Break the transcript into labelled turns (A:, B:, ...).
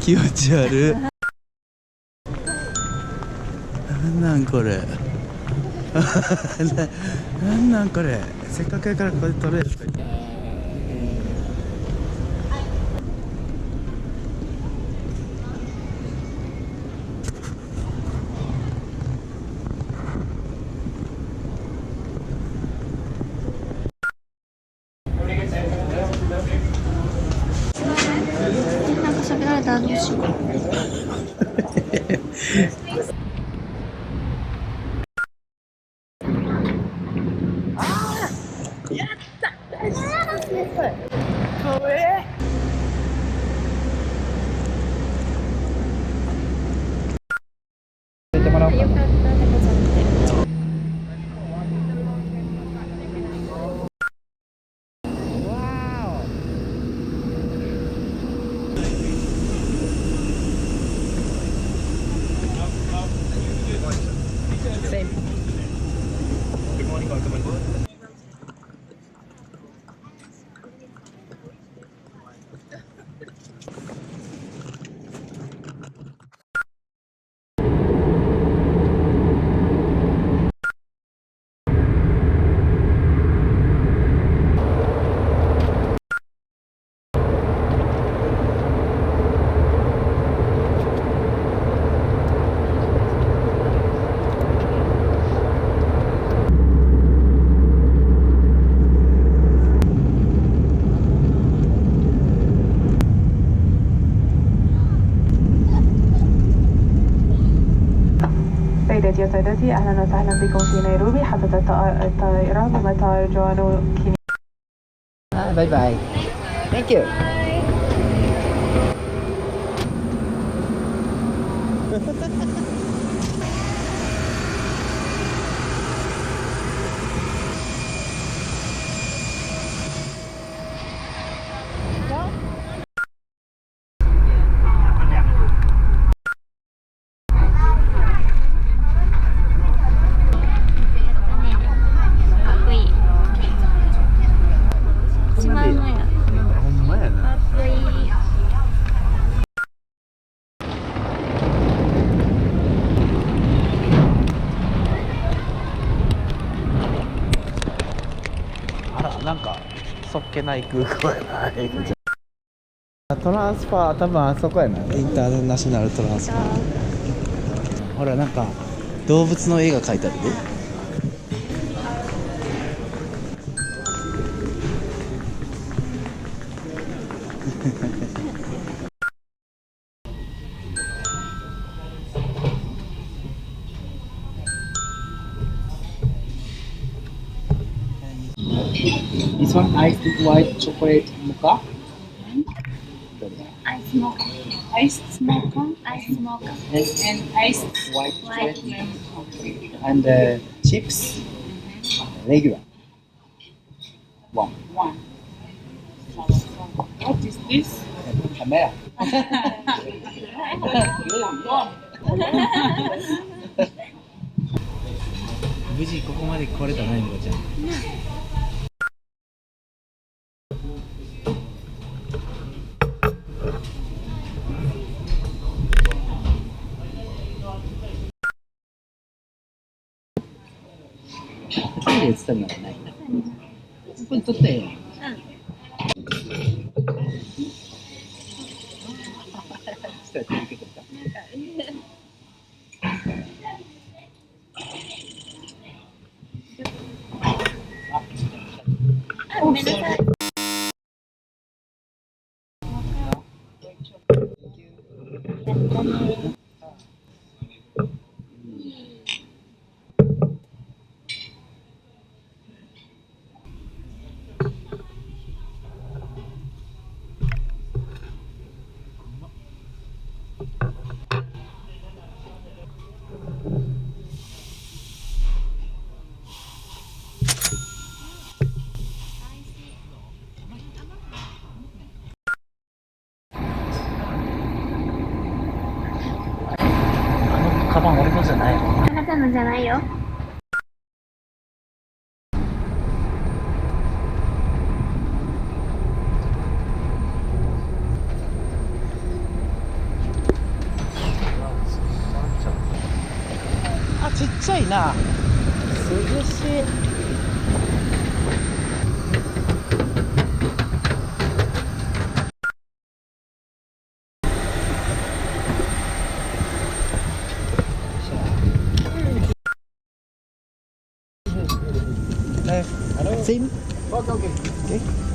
A: 気持ち悪い。なんなんこれなんなんこれ。せっかくやからこれ撮れる。
B: なんか喋られたらどうしよう。
A: やった怖え。入れてもらおうかな。
C: سيداتي وسادتي أهلا وسهلا بكم في نيروبي. حافظة الطائرة بمطار جوانو كيني.
A: باي باي. Thank you. なんかそっけない空港やな。トランスファー多分あそこやな。インターナショナルトランスファー。ほらなんか動物の絵が描いてあるで。This one iced white chocolate mocha.
B: Ice mocha. Ice mocha. Ice mocha.
A: Yes, and iced white chocolate. And chips. Regular. One.
C: What is this?
A: Camera. 無事ここまで来れたな、みこちゃん。トイレ映ったのはないな。ここに撮ったらええやん。したら続けとった。
B: ごめんなさい。
A: カバン俺のじゃないの？
B: あなたのじゃないよ。
A: いな。涼しい。Same? Okay.